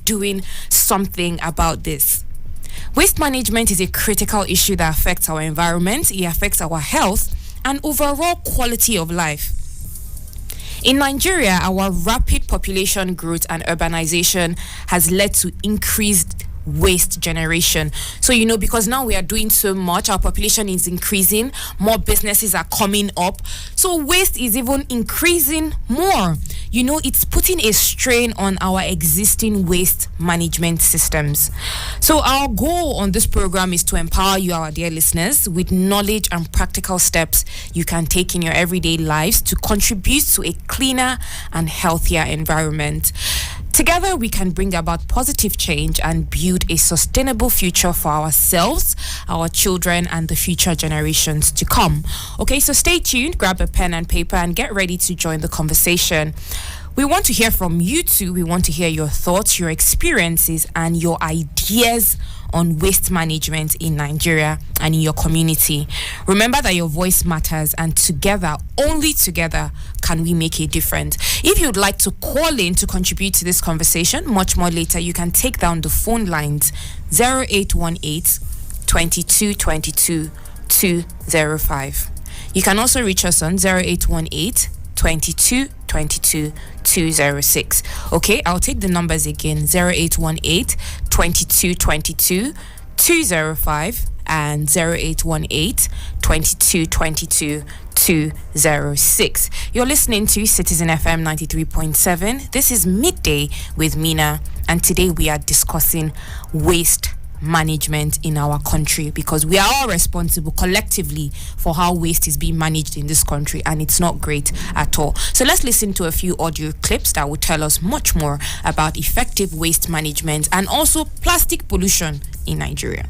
doing something about this. Waste management is a critical issue that affects our environment, it affects our health, and overall quality of life. In Nigeria, our rapid population growth and urbanization has led to increased waste generation. So, because now we are doing so much, our population is increasing, more businesses are coming up. So waste is even increasing more. It's putting a strain on our existing waste management systems. So our goal on this program is to empower you, our dear listeners, with knowledge and practical steps you can take in your everyday lives to contribute to a cleaner and healthier environment. Together, we can bring about positive change and build a sustainable future for ourselves, our children, and the future generations to come. Okay, so stay tuned, grab a pen and paper, and get ready to join the conversation. We want to hear from you too. We want to hear your thoughts, your experiences, and your ideas on waste management in Nigeria and in your community. Remember that your voice matters, and together, only together, can we make a difference. If you'd like to call in to contribute to this conversation much more later, you can take down the phone lines 0818 22 22 205. You can also reach us on 0818 22 22 206. Okay, I'll take the numbers again: 0818 22 22 205 and 0818 22 22 206. You're listening to Citizen FM 93.7. This is Midday with Mena, and today we are discussing waste management in our country, because we are all responsible collectively for how waste is being managed in this country, and it's not great at all. So let's listen to a few audio clips that will tell us much more about effective waste management and also plastic pollution in Nigeria.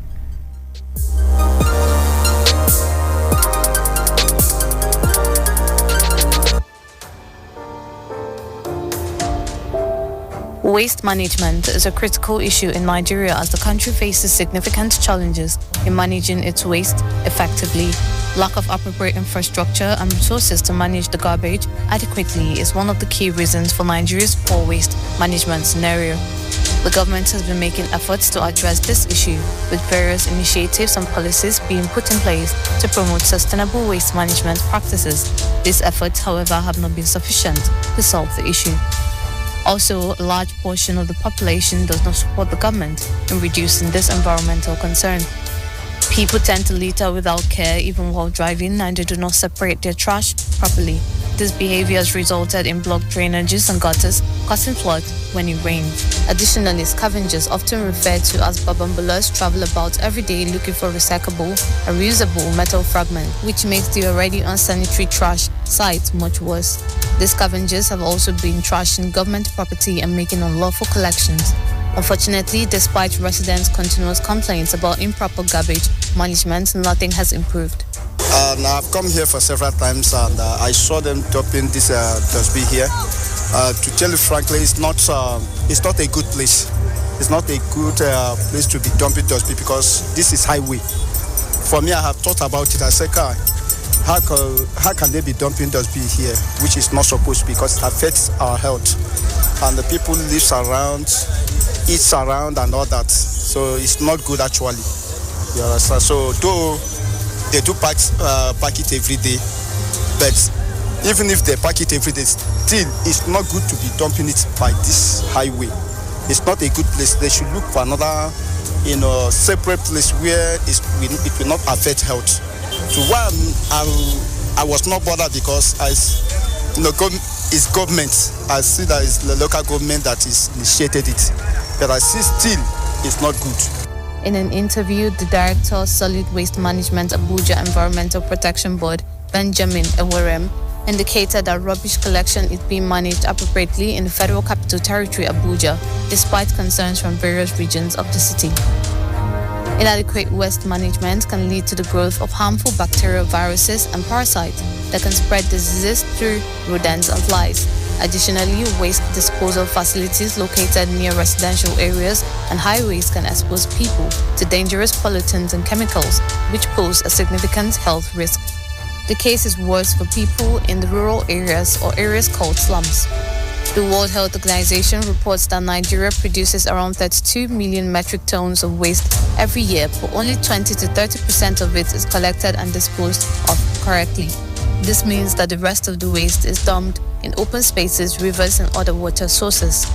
Waste management is a critical issue in Nigeria as the country faces significant challenges in managing its waste effectively. Lack of appropriate infrastructure and resources to manage the garbage adequately is one of the key reasons for Nigeria's poor waste management scenario. The government has been making efforts to address this issue, with various initiatives and policies being put in place to promote sustainable waste management practices. These efforts, however, have not been sufficient to solve the issue. Also, a large portion of the population does not support the government in reducing this environmental concern. People tend to litter without care even while driving, and they do not separate their trash properly. This behavior has resulted in blocked drainages and gutters, causing floods when it rains. Additionally, scavengers, often referred to as babambulas, travel about every day looking for recyclable and reusable metal fragments, which makes the already unsanitary trash site much worse. These scavengers have also been trashing government property and making unlawful collections. Unfortunately, despite residents' continuous complaints about improper garbage management, nothing has improved. Now I've come here for several times, and I saw them dumping this dustbin here. To tell you frankly, it's not a good place. It's not a good place to be dumping dustbin, because this is highway. For me, I have thought about it. I said, how can they be dumping dustbin here, which is not supposed to, because it affects our health, and the people live around, eat around, and all that. So it's not good actually. You understand? So though they do pack it every day, but even if they pack it every day, still it's not good to be dumping it by this highway. It's not a good place. They should look for another, separate place where it will not affect health. So why I was not bothered, because it's government. I see that it's the local government that is initiated it, but I see still it's not good. In an interview, the Director of Solid Waste Management Abuja Environmental Protection Board, Benjamin Ewerem, indicated that rubbish collection is being managed appropriately in the Federal Capital Territory, Abuja, despite concerns from various regions of the city. Inadequate waste management can lead to the growth of harmful bacterial, viruses, and parasites that can spread diseases through rodents and flies. Additionally, waste disposal facilities located near residential areas and highways can expose people to dangerous pollutants and chemicals, which pose a significant health risk. The case is worse for people in the rural areas or areas called slums. The World Health Organization reports that Nigeria produces around 32 million metric tons of waste every year, but only 20 to 30% of it is collected and disposed of correctly. This means that the rest of the waste is dumped in open spaces, rivers, and other water sources.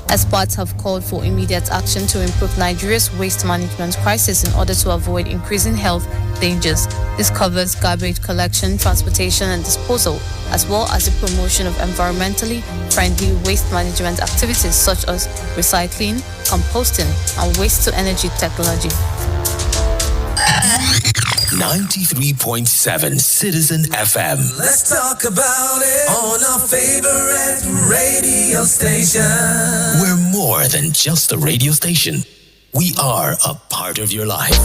Experts have called for immediate action to improve Nigeria's waste management crisis in order to avoid increasing health dangers. This covers garbage collection, transportation, and disposal, as well as the promotion of environmentally friendly waste management activities such as recycling, composting, and waste-to-energy technology. 93.7 Citizen FM. Let's talk about it on our favorite radio station. We're more than just a radio station. We are a part of your life.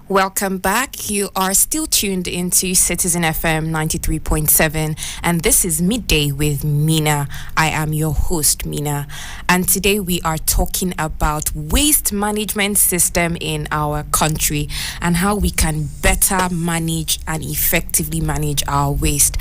Welcome back. You are still tuned into Citizen FM 93.7, and this is Midday with Mena. I am your host, Mena, and today we are talking about waste management system in our country and how we can better manage and effectively manage our waste.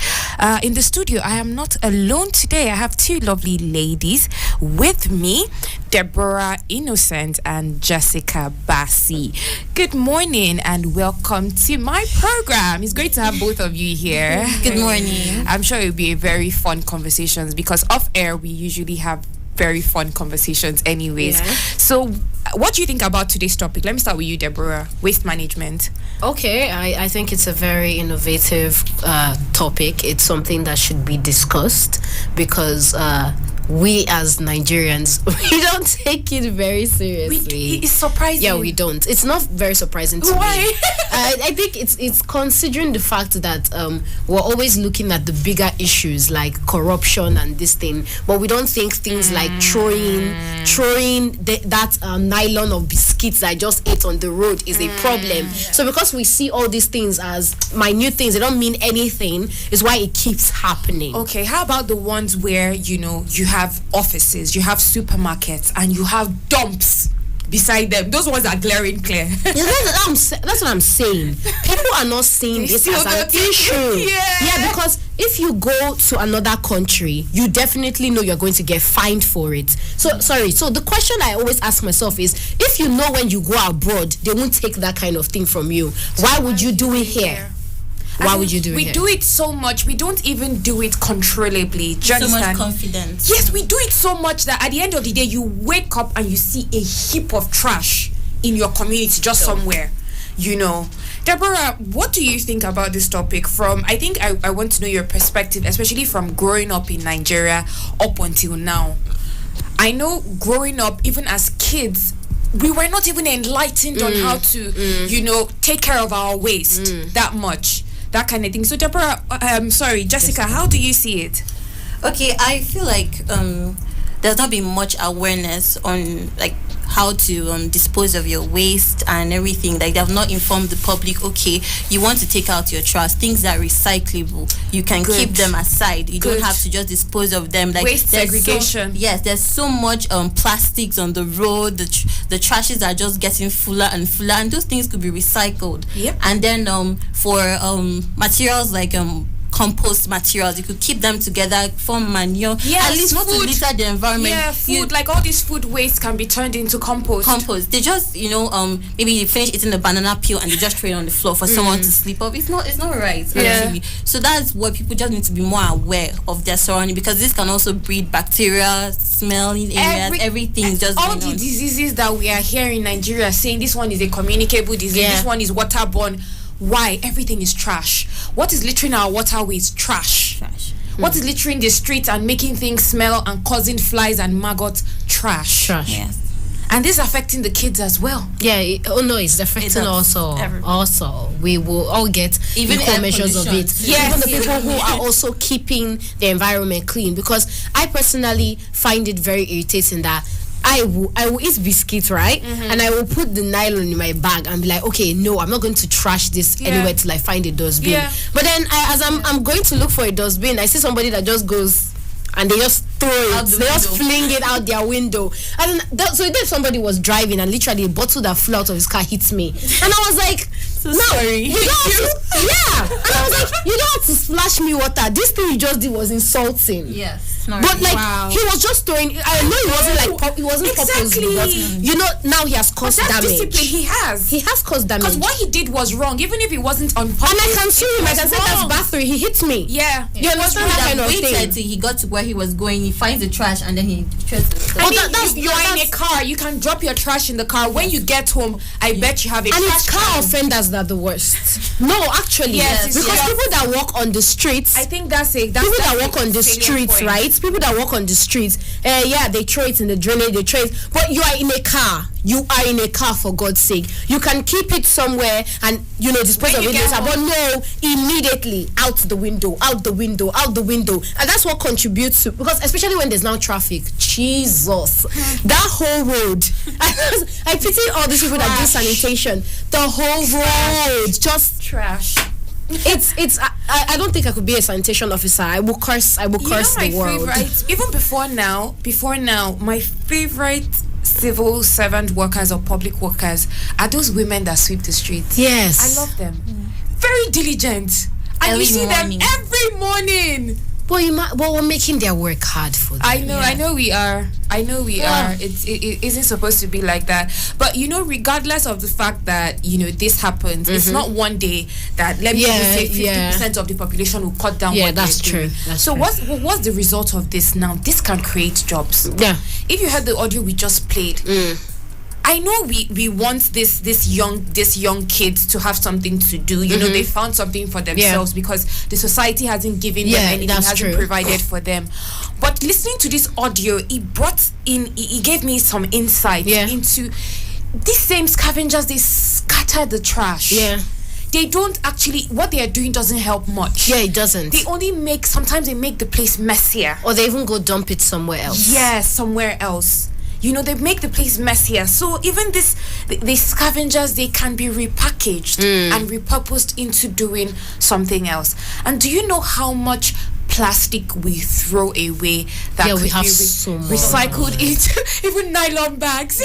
In the studio, I am not alone today. I have two lovely ladies with me, Deborah Innocent and Jessica Bassi. Good morning and welcome to my program. It's great to have both of you here. Good morning. I'm sure it'll be a very fun conversations because off air we usually have very fun conversations anyways. Yeah. So what do you think about today's topic? Let me start with you, Deborah. Waste management. Okay, I think it's a very innovative topic. It's something that should be discussed because we as Nigerians, we don't take it very seriously. It's surprising. Yeah, we don't. It's not very surprising to Why? me. I think it's considering the fact that we're always looking at the bigger issues like corruption and this thing, but we don't think things like throwing that nylon of biscuits that I just ate on the road is a problem. Yeah. So because we see all these things as minute things, they don't mean anything, is why it keeps happening. Okay, how about the ones where, you have offices, you have supermarkets, and you have dumps beside them? Those ones are glaring clear. Yeah, that's what I'm saying. People are not seeing this as an issue. Yeah, because if you go to another country, you definitely know you're going to get fined for it. So the question I always ask myself is, if you know when you go abroad, they won't take that kind of thing from you, why would you do it here? Why would you do it? We do it so much. We don't even do it controllably. Do you understand? So much confidence. Yes, we do it so much that at the end of the day, you wake up and you see a heap of trash in your community just somewhere. Deborah, what do you think about this topic? I think I want to know your perspective, especially from growing up in Nigeria up until now. I know growing up, even as kids, we were not even enlightened on how to, take care of our waste that much. That kind of thing. So Deborah, Jessica, how do you see it? Okay, I feel like there's not been much awareness on like how to dispose of your waste and everything. Like, they have not informed the public, okay, you want to take out your trash, things that are recyclable, you can keep them aside. You don't have to just dispose of them. Like, waste segregation. There's so much plastics on the road. The trashes are just getting fuller and fuller, and those things could be recycled. Yep. And then for materials like compost materials, you could keep them together, form manure, at least not to litter the environment. Yeah, food, like all this food waste can be turned into compost. They just, maybe you finish eating a banana peel and they just throw it on the floor for someone to sleep off. It's not right, actually. So that's what people just need to be more aware of their surrounding, because this can also breed bacteria, smelling areas, everything. Just all the diseases that we are here in Nigeria saying this one is a communicable disease, this one is waterborne. Why? Everything is trash. What is littering our waterways? Trash. What is littering the streets and making things smell and causing flies and maggots? Trash. Yes. And this is affecting the kids as well. Yeah. It's affecting also. We will all get equal measures of it. Yes. Even the people who are also keeping the environment clean. Because I personally find it very irritating that I will eat biscuits, right? And I will put the nylon in my bag and be like, okay, no, I'm not going to trash this anywhere till I find a dustbin. But then as I'm going to look for a dustbin, I see somebody that just goes and they just throw it. They just fling it out their window. And so if somebody was driving and literally a bottle that flew out of his car hit me, and I was like, sorry. You don't have to, yeah. And I was like, you don't have to splash me water. This thing you just did was insulting. Yes. But like he was just throwing. I know it wasn't like it wasn't purposely, but you know now he has caused damage. Discipline he has caused damage. Because what he did was wrong, even if it wasn't on purpose. And I can see him. I can say that's battery. He hit me. Yeah. You understand that kind of thing? Till he got to where he was going. He finds the trash and then he tries to. If you're in a car, you can drop your trash in the car. When you get home, I bet you have a trash. And it's car offenders that are the worst. No, actually, yes, because people that walk on the streets. I think that's it. People that walk on the streets, right? People that walk on the streets, they throw it in the drainage, they throw it. But you are in a car. You are in a car, for God's sake. You can keep it somewhere and dispose of it later. But no, immediately out the window, out the window, out the window. And that's what contributes to, because especially when there's now traffic. Jesus, that whole road. I pity all these people that do sanitation. The whole road, just trash. It's I don't think I could be a sanitation officer. I will curse the world. Before now, my favorite civil servant workers or public workers are those women that sweep the streets. Yes. I love them. Very diligent. And you see them every morning. But we're making their work hard for them. I know we are. It isn't supposed to be like that. But regardless of the fact that this happens, it's not one day that let me say 50% of the population will cut down. Yeah, that's true. So what's the result of this now? This can create jobs. Yeah. If you heard the audio we just played. I know we want this young kids to have something to do. They found something for themselves because the society hasn't given them anything, hasn't provided for them. But listening to this audio, it gave me some insight into these same scavengers. They scatter the trash. Yeah. They don't actually, what they are doing doesn't help much. Yeah, it doesn't. They only sometimes they make the place messier. Or they even go dump it somewhere else. Yeah, somewhere else. They make the place messier. So even the scavengers, they can be repackaged and repurposed into doing something else. And do you know how much plastic we throw away that could we have be so much. recycled into even nylon bags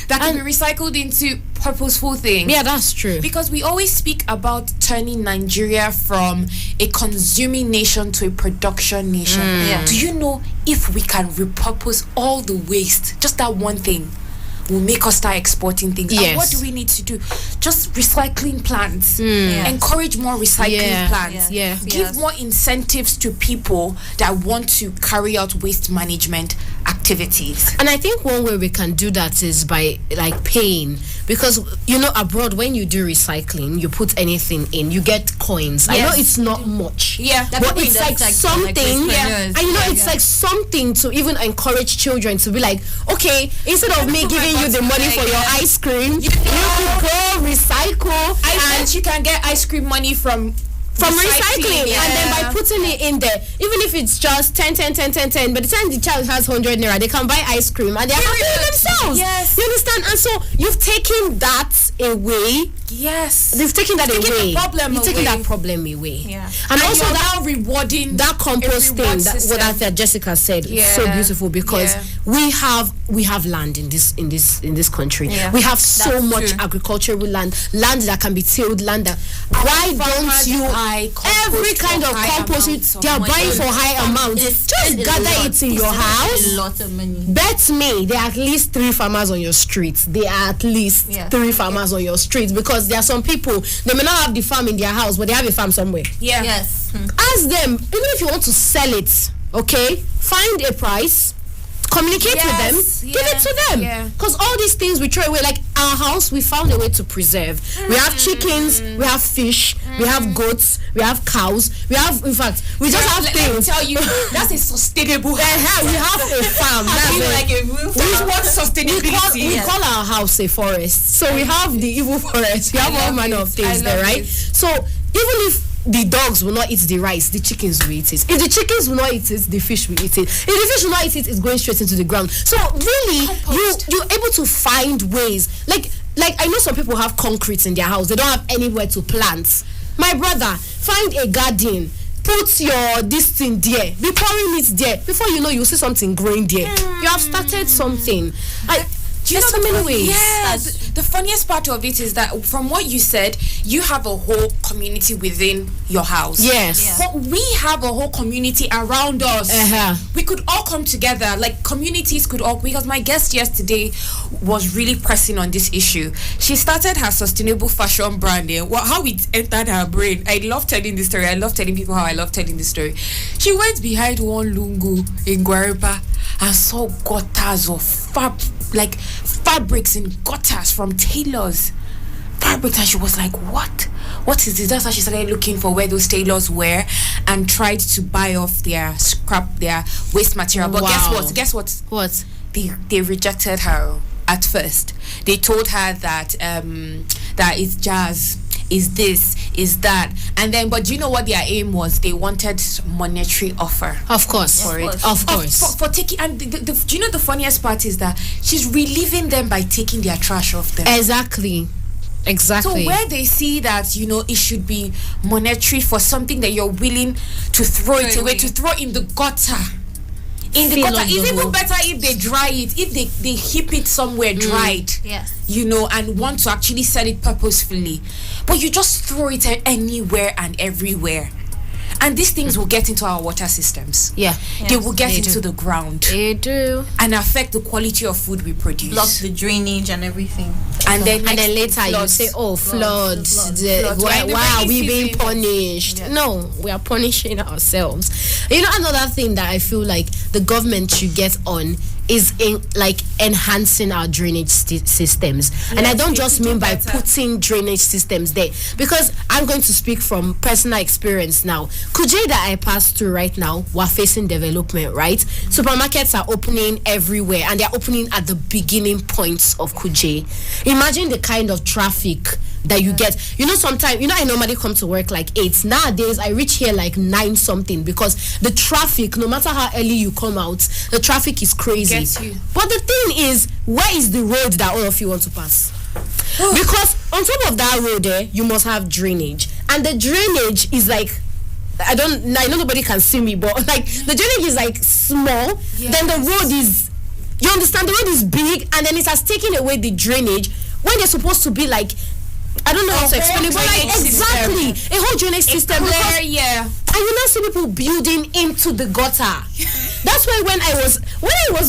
that can be recycled into purposeful things? Yeah, that's true. Because we always speak about turning Nigeria from a consuming nation to a production nation. Do you know if we can repurpose all the waste, just that one thing will make us start exporting things? And what do we need to do? Just recycling plants. Encourage more recycling plants. Give more incentives to people that want to carry out waste management activities. And I think one way we can do that is by paying, because abroad when you do recycling, you put anything in, you get coins. I know it's not much, but it's like something, and it's like something to even encourage children to be like, okay, instead of me giving you the money for your ice cream, you could go recycle. I bet you can get ice cream money from recycling, and then by putting it in there, even if it's just 10, by the time the child has 100 naira, they can buy ice cream and they're happy with themselves. You understand? And so you've taken that away. They've taken that away. You've taken that problem away. And also that rewarding that compost thing that Jessica said is so beautiful, because we have land in this country. We have so much agricultural land that can be tilled, land that why don't you every kind of compost they are buying for high amounts, just gather it in your house. A lot of money. Bet me there are at least 3 farmers on your streets. There are at least 3 farmers on your streets, because there are some people, they may not have the farm in their house, but they have a farm somewhere. Ask them, even if you want to sell it, okay, find a price, communicate with them, give it to them. Because all these things we throw away, like our house, we found a way to preserve. We have chickens, we have fish, we have goats, we have cows, we have, in fact, we just have things. Let me tell you, that's a sustainable house. We have a farm. That's sustainability. We call our house a forest. So we have the evil forest. We have all manner of things there, right? So even if the dogs will not eat the rice, the chickens will eat it. If the chickens will not eat it, the fish will eat it. If the fish will not eat it, it's going straight into the ground. So really, you're able to find ways. Like I know some people have concrete in their house. They don't have anywhere to plant. My brother, find a garden. put your this thing there, be pouring it there. Before you know, you see something growing there. You have started something. Do you know so many ways. Yeah, the funniest part of it is that from what you said, you have a whole community within your house. Yes. But we have a whole community around us. We could all come together, like communities could all, because my guest yesterday was really pressing on this issue. She started her sustainable fashion branding. Well, how it entered her brain. I love telling this story. I love telling people how I love telling this story. She went behind one lungu in Guaripa and saw gutters of fabrics and gutters from tailors. Fabrics, and she was like, what is this? That's how she started looking for where those tailors were and tried to buy off their waste material. But guess what? What? They rejected her at first. They told her that that it's jazz, is this, is that, and then, but do you know what their aim was? They wanted monetary offer. Of course. For it. Of course. For taking, and do you know the funniest part is that she's relieving them by taking their trash off them. Exactly. So where they see that, it should be monetary for something that you're willing to throw it away, to throw in the gutter. It's even better if they dry it, if they heap it somewhere dried. Yes. And want to actually sell it purposefully. But you just throw it anywhere and everywhere. And these things will get into our water systems. Yeah. They will get into the ground. They do. And affect the quality of food we produce. Block the drainage and everything. And then later you say, floods. Why are we being punished? Yes. No, we are punishing ourselves. Another thing that I feel like the government should get on is enhancing our drainage systems. Yes, and I don't just mean by putting drainage systems there, because I'm going to speak from personal experience now. Kuje that I pass through right now, we're facing development, right? Supermarkets are opening everywhere, and they're opening at the beginning points of Kuje. Imagine the kind of traffic that you get. Sometimes, I normally come to work like 8. Nowadays, I reach here like 9 something, because the traffic, no matter how early you come out, the traffic is crazy. But the thing is, where is the road that all of you want to pass? Because on top of that road you must have drainage. And the drainage is like, I know nobody can see me, but like the drainage is like small. Yes. Then the road is, you understand, the road is big, and then it has taken away the drainage when they're supposed to be like, I don't know how to explain it, but like exactly a whole drainage system. And you now see people building into the gutter. That's why when I was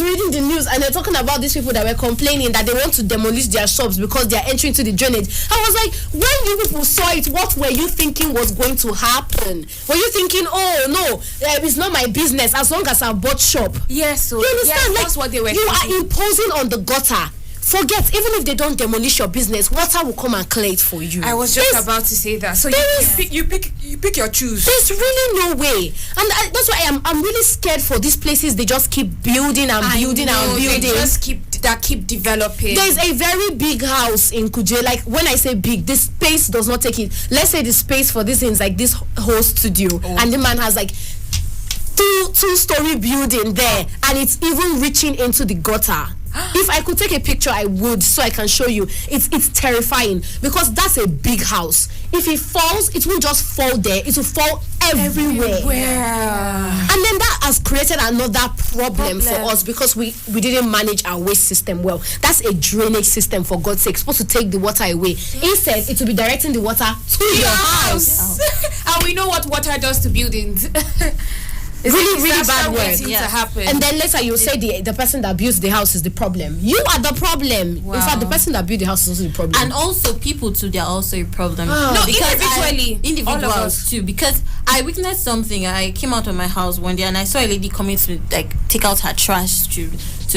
reading the news and they're talking about these people that were complaining that they want to demolish their shops because they are entering into the drainage, I was like, when you people saw it, what were you thinking was going to happen? Were you thinking, oh no, it's not my business as long as I bought shop? Yes, so you understand? that's what they were you thinking. Are imposing on the gutter. Forget, even if they don't demolish your business, water will come and clear it for you. I was just about to say that. So you pick your choose. There's really no way, and that's why I'm really scared for these places. They just keep building and building and building. They just keep developing. There's a very big house in Kuje. Like when I say big, this space does not take it. Let's say the space for this is like this whole studio, and the man has like two-story building there, and it's even reaching into the gutter. If I could take a picture, I would, so I can show you. It's terrifying, because that's a big house. If it falls, it won't just fall there. It will fall everywhere. And then that has created another problem for us, because we didn't manage our waste system well. That's a drainage system, for God's sake. It's supposed to take the water away. Instead, it will be directing the water to your house. And we know what water does to buildings. Really bad work. To happen. And then later you'll say the person that builds the house is the problem. You are the problem. Wow. In fact, the person that built the house is also the problem. And also people too, they're also a problem. No, individuals too. Because I witnessed something. I came out of my house one day and I saw a lady coming to take out her trash to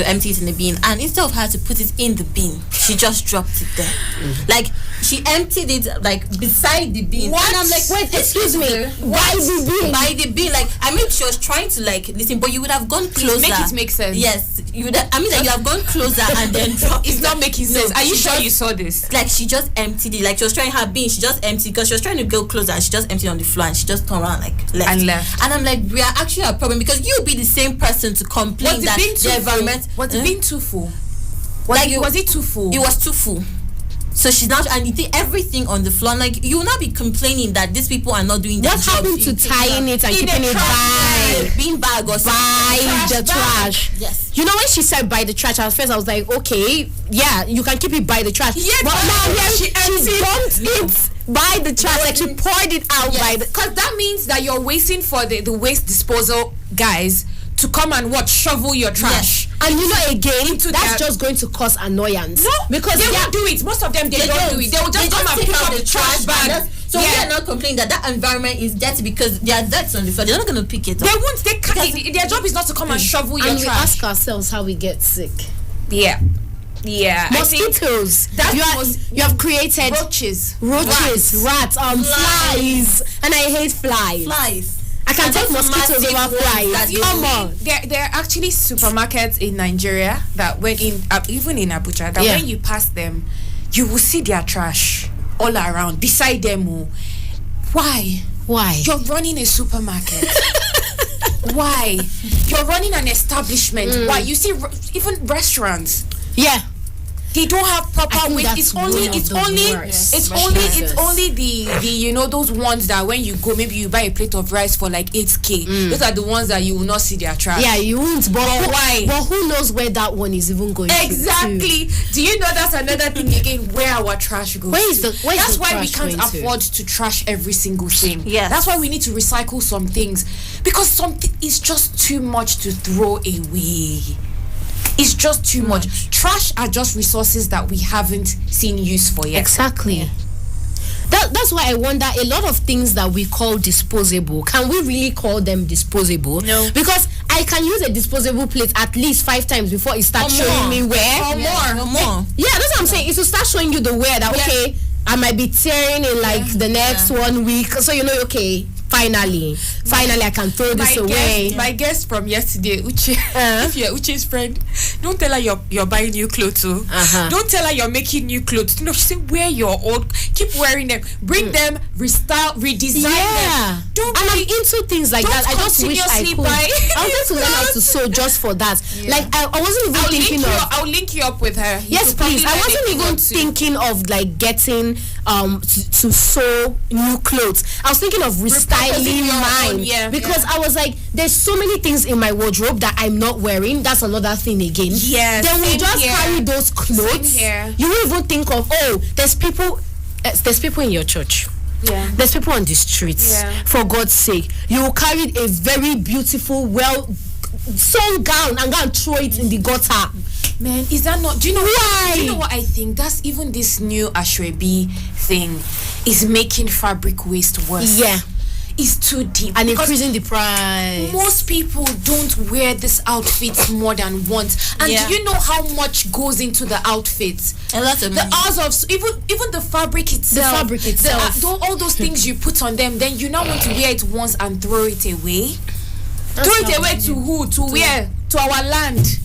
empty it in the bin, and instead of her to put it in the bin, she just dropped it there. Like she emptied it beside the bin. What? And I'm like, wait, excuse me. By the bin? By the bin. I mean, she was trying to listen, but you would have gone closer. Make it make sense. Yes, you would. You have gone closer and then dropped. It's not making sense. Are you sure you saw this? She just emptied it. She was trying her bin. She just emptied, because she was trying to go closer, and she just emptied on the floor, and she just turned around left. And I'm like, we are actually a problem, because you'll be the same person to complain that the environment. Was the bin too full? Was it too full? It was too full. So she's not, and you see everything on the floor. Like, you will not be complaining that these people are not doing their What job. happened to tying it and keeping it by bean bag or the trash? Yes. You know, when she said by the trash, at first I was like, okay, yeah, you can keep it by the trash. Yeah, but now she dumped it by the trash, like she poured it out by the. Because that means that you're waiting for the waste disposal guys to come and shovel your trash. Yes. And you know, again, that's their, just going to cause annoyance. No, because they won't do it. Most of them, they don't do it. They will just come and pick up the trash bag. So we are not complaining that environment is dirty because there are dirt on the floor. They're not going to pick it up. They won't. They can't. Their job is not to come and shovel your and trash. We ask ourselves how we get sick. Yeah. Mosquitoes. You have created roaches, rats, flies, and I hate flies. I can take mosquitoes over flies. Come on. There are actually supermarkets in Nigeria that even in Abuja, that when you pass them, you will see their trash all around beside them. Why? You're running a supermarket. Why? You're running an establishment. Why? You see, even restaurants. Yeah. They don't have proper waste. It's only the those ones that when you go, maybe you buy a plate of rice for like 8k. Those are the ones that you will not see their trash. Yeah, you won't. But why? But who knows where that one is even going? Exactly. Do you know that's another thing again? Where our trash goes? That's why we can't afford to trash every single thing. Yeah. That's why we need to recycle some things, because something is just too much to throw away. It's just too much. Trash are just resources that we haven't seen use for yet. Exactly. Yeah. That's why I wonder, a lot of things that we call disposable, can we really call them disposable? No. Because I can use a disposable plate at least 5 times before it starts showing me where. Or more. Yeah, that's what I'm saying. It will start showing you the where that, okay, I might be tearing in like the next 1 week. So you know, okay, finally I can throw this away. My guest from yesterday, Uche, if you're Uche's friend, don't tell her you're buying new clothes. Don't tell her you're making new clothes. No, she said wear your old, keep wearing them, bring them, restyle, redesign them. And I'm into things like that. I just wish I could. I wanted to learn how to sew just for that. Like I wasn't even thinking of. I'll link you up with her. Yes, please. I wasn't even thinking of like getting to sew new clothes. I was thinking of restyling mine because I was like, there's so many things in my wardrobe that I'm not wearing. That's another thing again. Yes. Then we just carry those clothes. You won't even think of, there's people in your church. Yeah. There's people on the streets. Yeah. For God's sake, you will carry a very beautiful, well sewn gown and go and throw it in the gutter. Man, is that not? Do you know why? Do you know what I think? That's even this new Ashwebi thing is making fabric waste worse. Yeah. Is too deep and increasing the price. Most people don't wear this outfit more than once, and do you know how much goes into the outfit? A lot of money. The hours of even the fabric itself. All those things you put on them, then you now want to wear it once and throw it away. Throw it away to who? To where? To our land.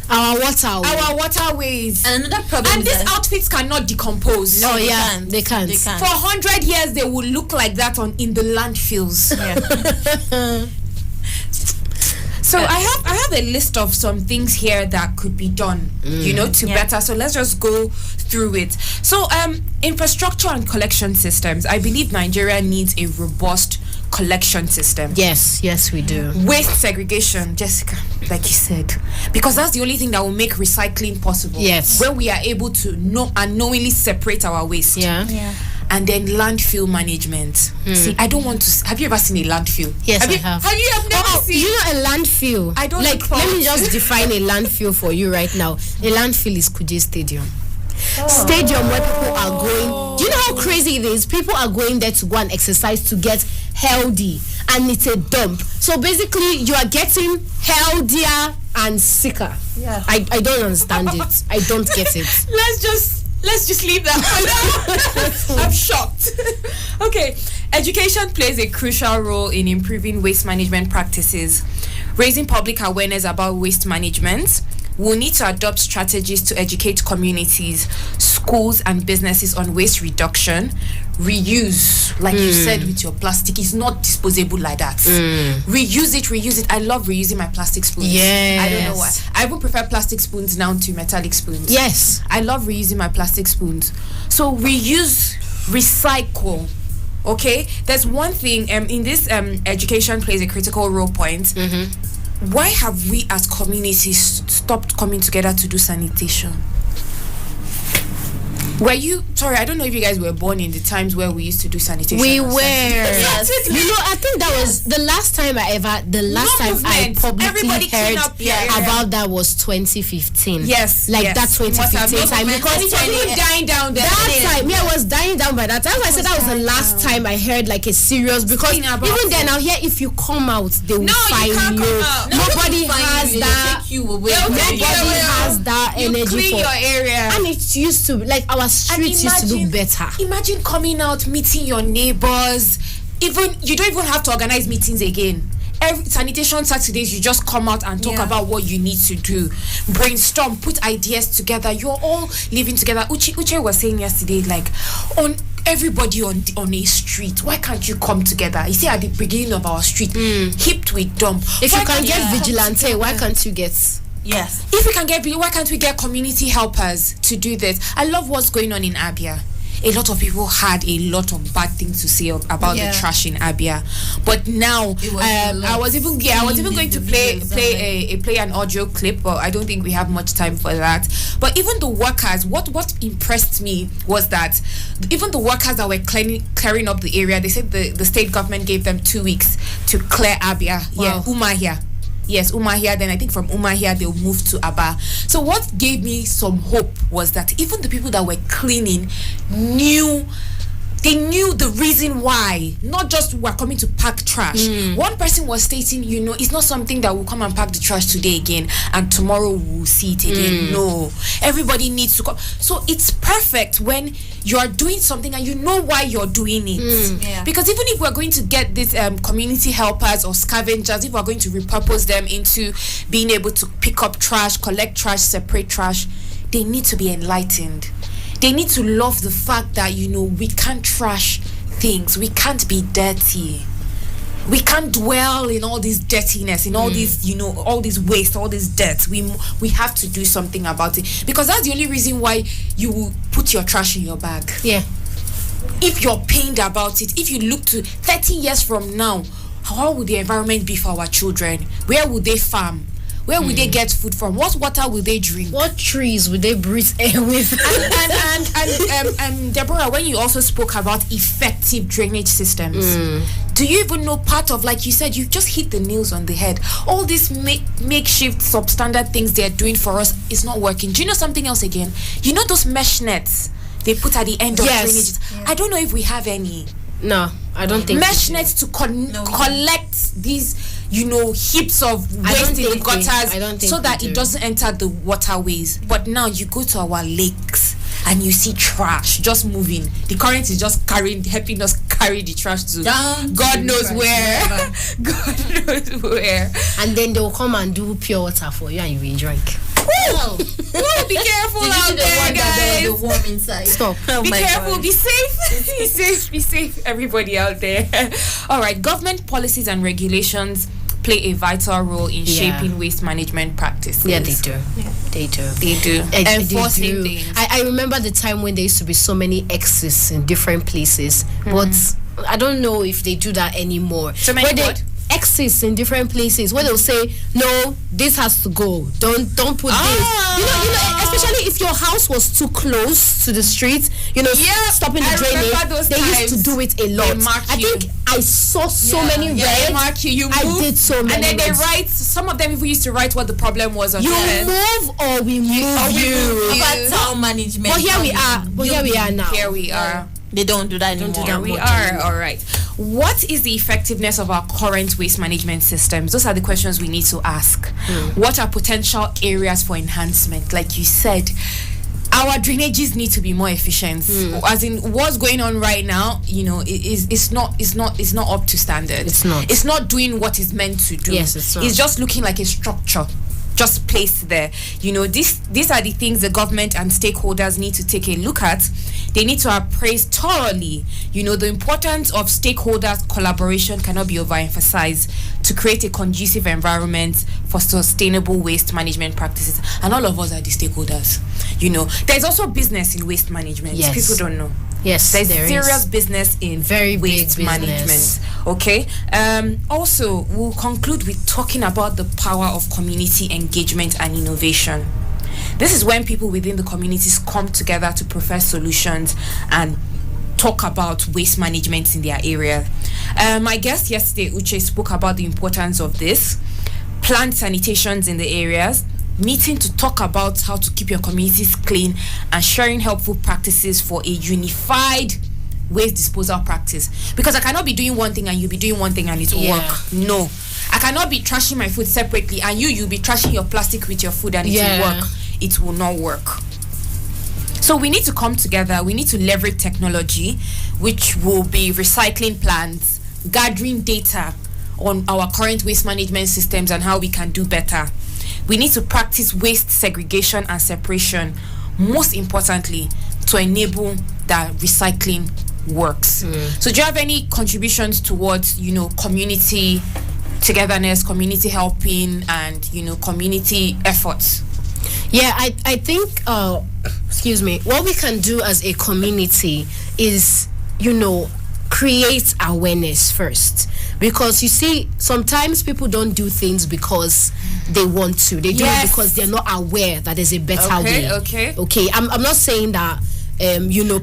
Our waterways. And another problem. And these outfits cannot decompose. No, they can't. For 100 years, they will look like that in the landfills. Yeah. So I have a list of some things here that could be done, to better. So let's just go through it. So infrastructure and collection systems. I believe Nigeria needs a robust collection system. Yes, we do. Waste segregation, Jessica, like you said, because that's the only thing that will make recycling possible. Yes. When we are able to unknowingly separate our waste. Yeah. And then landfill management. See, I don't want to. Have you ever seen a landfill? Yes, I have. Have you never seen? You know a landfill? I don't like. Let me just define a landfill for you right now. A landfill is Kuje Stadium. Stadium where people are going. Do you know how crazy it is? People are going there to go and exercise to get healthy, and it's a dump. So basically, you are getting healthier and sicker. Yeah. I don't understand it. I don't get it. Let's just leave that for now. I'm shocked. Okay. Education plays a crucial role in improving waste management practices, raising public awareness about waste management, we'll need to adopt strategies to educate communities, schools, and businesses on waste reduction, reuse, like you said with your plastic, is not disposable like that. Reuse it. I love reusing my plastic spoons. Yes. I don't know why. I even prefer plastic spoons now to metallic spoons. Yes. I love reusing my plastic spoons. So reuse, recycle. Okay, there's one thing in this education plays a critical role point. Why have we as communities stopped coming together to do sanitation? Sorry, I don't know if you guys were born in the times where we used to do sanitation. We were. Yes. You know, I think that was the last time I publicly heard about that was 2015. Yes. That 2015 time. Because it was even dying down there. That time, I was dying down by that time. I said that was the last time I heard like a serious, because even then out here, if you come out, they will fine you. Nobody has that. Nobody has that energy clean for your area. And it used to like our streets used to look better. Imagine coming out, meeting your neighbors. Even you don't even have to organize meetings again. Every sanitation Saturdays, you just come out and talk about what you need to do, brainstorm, put ideas together. You're all living together. Uche was saying yesterday, like, on everybody on a street, why can't you come together? You see, at the beginning of our street, hipped with dump. If you can get vigilante, why can't you get? Yes. If we can get, why can't we get community helpers to do this? I love what's going on in Abia. A lot of people had a lot of bad things to say about the trash in Abia, but now I was even going to play an audio clip, but I don't think we have much time for that. But even the workers, what impressed me was that even the workers that were clearing up the area, they said the state government gave them 2 weeks to clear Abia. Wow. Yeah, Umahia. Yes, Umahia. Then I think from Umahia they'll move to Aba. So what gave me some hope was that even the people that were cleaning knew the reason why, not just we're coming to pack trash. One person was stating, it's not something that will come and pack the trash today again and tomorrow we'll see it again. No, everybody needs to come. So it's perfect when you are doing something and you know why you're doing it. Because even if we're going to get these community helpers or scavengers, if we're going to repurpose them into being able to pick up trash, collect trash, separate trash, they need to be enlightened. They need to love the fact that, we can't trash things. We can't be dirty. We can't dwell in all this dirtiness, in all these, all this waste, all this dirt. We have to do something about it. Because that's the only reason why you will put your trash in your bag. Yeah. If you're pained about it, if you look to 30 years from now, how would the environment be for our children? Where would they farm? Where will they get food from? What water will they drink? What trees will they breathe air with? and Deborah, when you also spoke about effective drainage systems, do you even know part of, like you said, you just hit the nails on the head. All these makeshift substandard things they're doing for us is not working. Do you know something else again? You know those mesh nets they put at the end of drainages? Yeah. I don't know if we have any. No, I don't think mesh nets to collect these heaps of waste in the gutters so that it doesn't enter the waterways. But now you go to our lakes and you see trash just moving. The current is just helping us carry the trash to God knows where. God knows where. And then they'll come and do pure water for you and you will drink. Whoa, be careful out there, guys. The warm inside. Stop. Be careful. God. Be safe. Be safe, everybody out there. All right. Government policies and regulations play a vital role in shaping waste management practices. Yeah, they do. They do. Enforcing things. I remember the time when there used to be so many exits in different places, but I don't know if they do that anymore. So many what? Exits in different places where they'll say, no, this has to go, don't put this, especially if your house was too close to the street, stopping the drainage. They used to do it a lot. I think I saw so many reds. Mark you I did so many. And then they write, some of them even used to write what the problem was on you move or we move you. Town management. But here we are now. Here we are. They don't do that anymore. Here we are. All right. What is the effectiveness of our current waste management systems? Those are the questions we need to ask. What are potential areas for enhancement? Like you said, our drainages need to be more efficient. As in, what's going on right now, it's not up to standard. It's not. It's not doing what it's meant to do. Yes, it's not. It's just looking like a structure. just placed there. These are the things the government and stakeholders need to take a look at. They need to appraise thoroughly. The importance of stakeholders collaboration cannot be overemphasized to create a conducive environment for sustainable waste management practices. And all of us are the stakeholders. There's also business in waste management. Yes. People don't know. Yes, there's there serious is. business in Very waste big management. business. Okay. Also, we'll conclude with talking about the power of community engagement and innovation. This is when people within the communities come together to profess solutions and talk about waste management in their area. My guest yesterday, Uche, spoke about the importance of this. Planned sanitations in the areas, meeting to talk about how to keep your communities clean, and sharing helpful practices for a unified waste disposal practice. Because I cannot be doing one thing and you'll be doing one thing and it will work. No. I cannot be trashing my food separately and you'll be trashing your plastic with your food and it will work. It will not work. So we need to come together. We need to leverage technology, which will be recycling plans, gathering data on our current waste management systems and how we can do better. We need to practice waste segregation and separation, most importantly, to enable that recycling works. So do you have any contributions towards, community togetherness, community helping, and, community efforts? Yeah, I think, what we can do as a community is, create awareness first. Because you see, sometimes people don't do things because they want to. They do it because they're not aware that there's a better way. Okay. I'm not saying that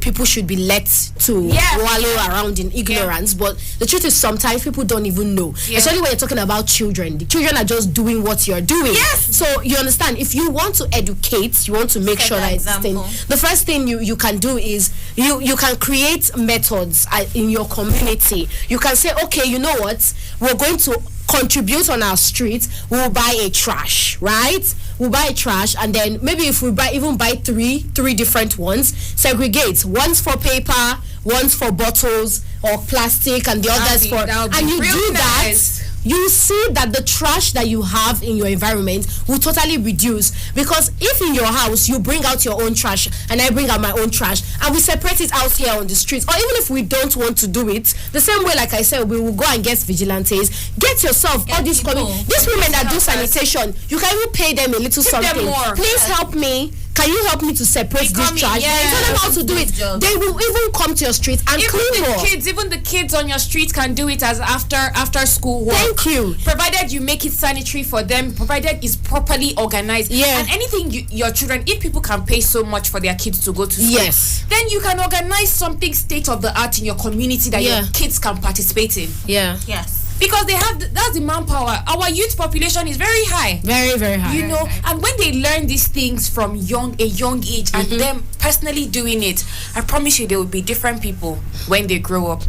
people should be let to wallow around in ignorance, but the truth is sometimes people don't even know. Especially when you're talking about children. The children are just doing what you're doing. So you understand, if you want to educate, you want to make sure that the first thing you can do is you can create methods in your community. You can say, okay, you know what, we're going to contribute on our street. We'll buy a trash, right? We'll buy a trash, and then maybe if we buy three different ones, segregate. One's for paper, one's for bottles or plastic, and the others for. And you do that, you see that the trash that you have in your environment will totally reduce. Because if in your house you bring out your own trash and I bring out my own trash and we separate it out here on the streets, or even if we don't want to do it, the same way, like I said, we will go and get vigilantes. Get yourself all these women that do sanitation. You can even pay them a little something. Please help me. Can you help me to separate this trash? Tell them how to do it. They will even come to your street and clean more. Even the kids on your street can do it as after school work. Thank you. Provided you make it sanitary for them, provided it's properly organized. And anything your children, if people can pay so much for their kids to go to school, then you can organize something state of the art in your community that your kids can participate in. Because that's the manpower. Our youth population is very high. Very, very high. And when they learn these things from a young age and them personally doing it, I promise you they will be different people when they grow up.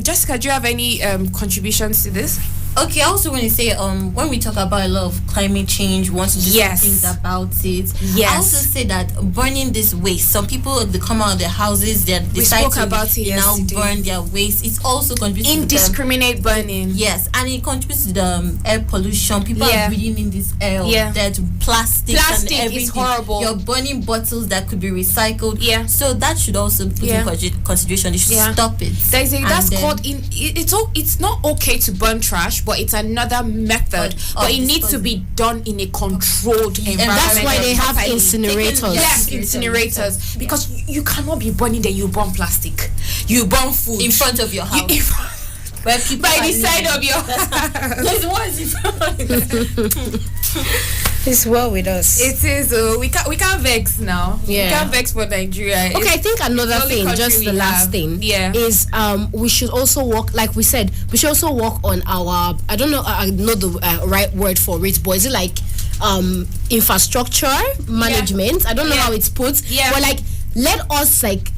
Jessica, do you have any contributions to this? Okay, I also want to say, when we talk about a lot of climate change, we want to do some things about it. I also say that burning this waste, some people, they come out of their houses, they decide to now burn their waste. It's also contributing indiscriminate burning. Yes, and it contributes to the air pollution. People are breathing in this air. That plastic and everything. Is horrible. You're burning bottles that could be recycled. So that should also put in consideration. They should stop it. It's not okay to burn trash, but it's another method. But it needs to be done in a controlled environment. And that's why they have incinerators. Yes, incinerators. Because you cannot be burning there. You burn plastic. You burn food in front of your house. Where people by the side of your It's well with us. It is. We can't vex now. We can't vex for Nigeria. Okay, I think another thing, just the last thing, is we should also work, like we said, we should also work on our, I don't know, I know the right word for it, but is it like infrastructure management? I don't know how it's put, but like let us like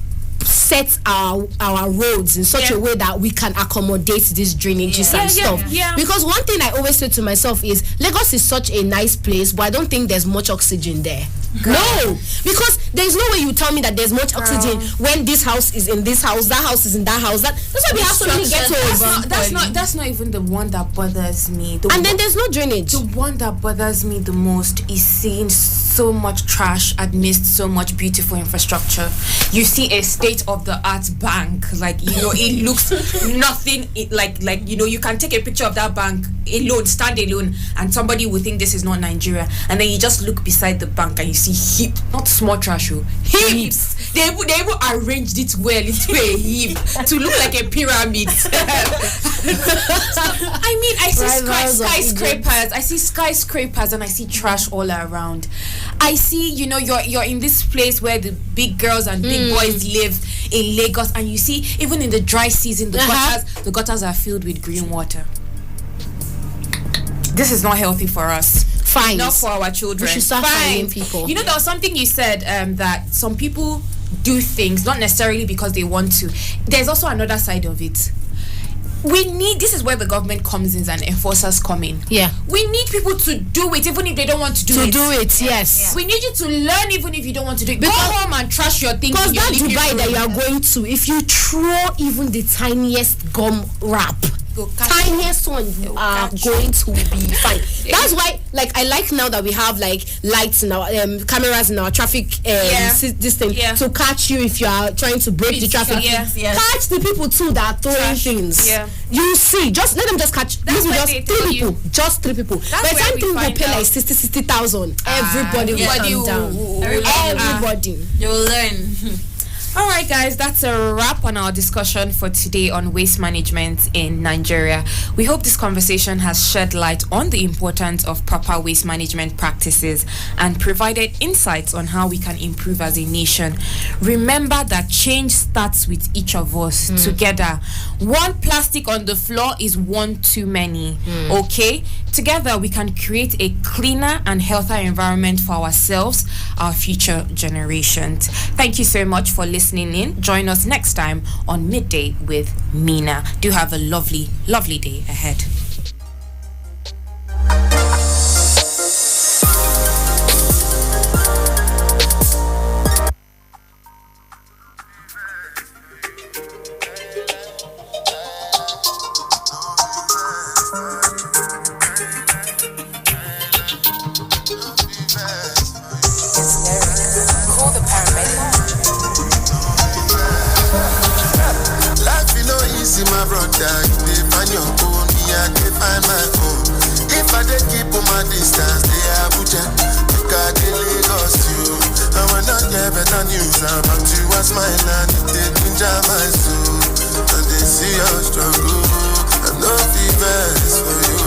set our roads in such a way that we can accommodate these drainages and stuff. Because one thing I always say to myself is Lagos is such a nice place, but I don't think there's much oxygen there. Girl. No, because there's no way you tell me that there's much oxygen when this house is in this house, that house is in that house. That's why we have so many ghettos. That's not even the one that bothers me. And then there's no drainage. The one that bothers me the most is seeing so much trash amidst so much beautiful infrastructure. You see a state-of-the-art bank, like, you know, it looks nothing. Like you know, you can take a picture of that bank alone, stand alone, and somebody will think this is not Nigeria. And then you just look beside the bank and you see not small trash, heaps. They even arranged it well into a heap to look like a pyramid. I mean, I see skyscrapers. I see skyscrapers and I see trash all around. I see, you know, you're in this place where the big girls and big boys live in Lagos, and you see even in the dry season the gutters are filled with green water. This is not healthy for us. Fine. Not for our children. We should start finding people. You know, there was something you said that some people do things not necessarily because they want to. There's also another side of it. This is where the government comes in and enforcers come in. Yeah. We need people to do it even if they don't want to do it. Yes. We need you to learn even if you don't want to do it. Go home and trash your things. Because that Dubai that you are going to, if you throw even the tiniest gum wrap, tiniest one, you are going to be fine. That's why, like, I like now that we have like lights in our cameras in our traffic this thing to catch you if you are trying to break the traffic. Catch the people too that are throwing things. You see, just let them just catch. That's maybe just three people. Just 3 people. By the time people will pay like 60,000, everybody will come down. Everybody. You'll learn. All right, guys, that's a wrap on our discussion for today on waste management in Nigeria. We hope this conversation has shed light on the importance of proper waste management practices and provided insights on how we can improve as a nation. Remember that change starts with each of us together. One plastic on the floor is one too many, okay? Together, we can create a cleaner and healthier environment for ourselves, our future generations. Thank you so much for listening in. Join us next time on Midday with Mena. Do have a lovely, lovely day ahead. My brother, they find your own, me I they find my own. If I they keep on my distance, they Abuja, because they Lagos you. I will not get better news about you as my land, they ginger my soul. And they see your struggle, and no fevers for you.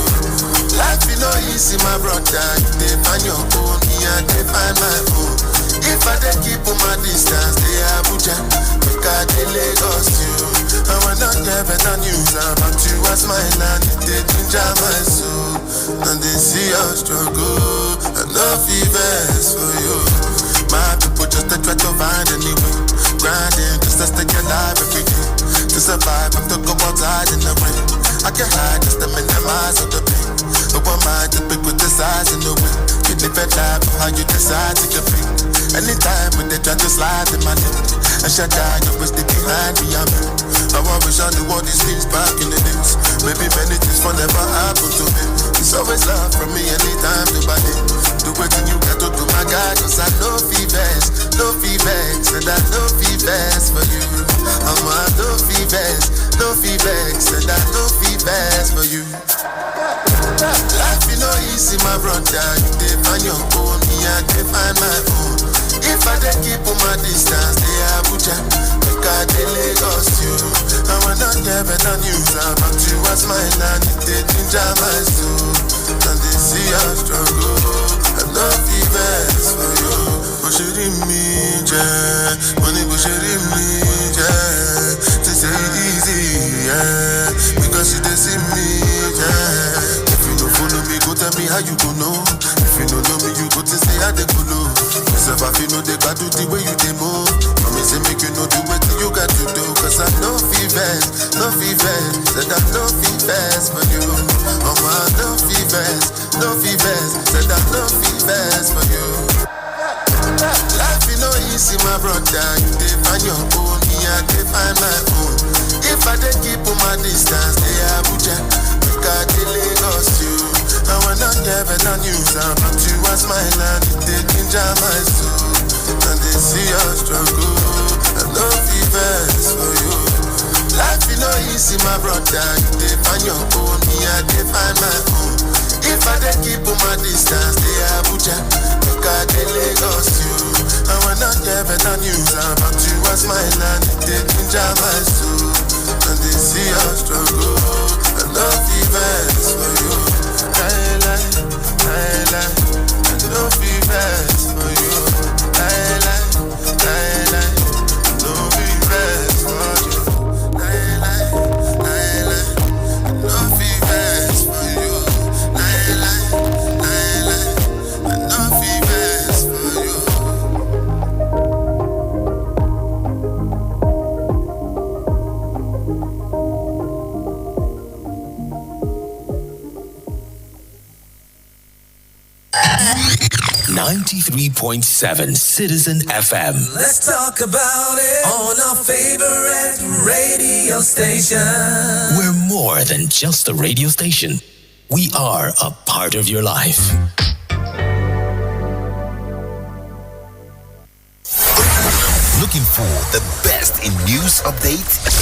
Life is no easy, my brother, they find your own, me I they find my own. If I they keep on my distance, they Abuja, because they Lagos you. I will not get better news about you as my land, they ginger my soul. And they see your struggle, and no fevers for you. My people just to try to find a new way, grinding just to stay alive every day. To survive, I have to go outside in the rain. I can hide just to minimize all the pain. No one mind to pick with the size in the way. You live a life for how you decide to get free. Anytime when they try to slide in my lane, I shut down, you will stick behind me, I'm in. I wish I knew all these things back in the days. Maybe many things will never happen to me. It's always love from me anytime to buy it. Do everything you got to do, my God, cause I know fevers, and I know fevers for you. I'm a no fevers, and I know fevers for you. Life is no easy, my brother. They find your own, me I they find my own. If I they keep on my distance, they Abuja, because they Lagos you. I will not get better news about you as my land, they ginger my soul. And they see your struggle, and no fevers for you. Push it in me, yeah. Money push it in me, yeah. To say it easy, yeah. Because you they see me, yeah. If you don't follow me, go tell me how you go know. If you don't know me, you go to say how they go know. Yourself, I feel no they got do the way you they move. Mommy say make you know do what you got to they find your own, me I they find my own. If I dey keep on my distance, they Abuja, make I dey Lagos you. I wanna hear better news about you as my land, they ginger my soul. And they see your struggle, I no fevers for you. Life is no easy, my brother, they find your own, me I they find my own. If I dey keep on my distance, they Abuja, make I dey Lagos you. I wanna hear better news about you as my land, they ginger my soul. And they see your struggle, I no fevers for you. I no fevers for you. No fevers for you. No fevers for you. No fevers for you. .7 Citizen FM. Let's talk about it on our favorite radio station. We're more than just a radio station. We are a part of your life. Looking for the best in news updates?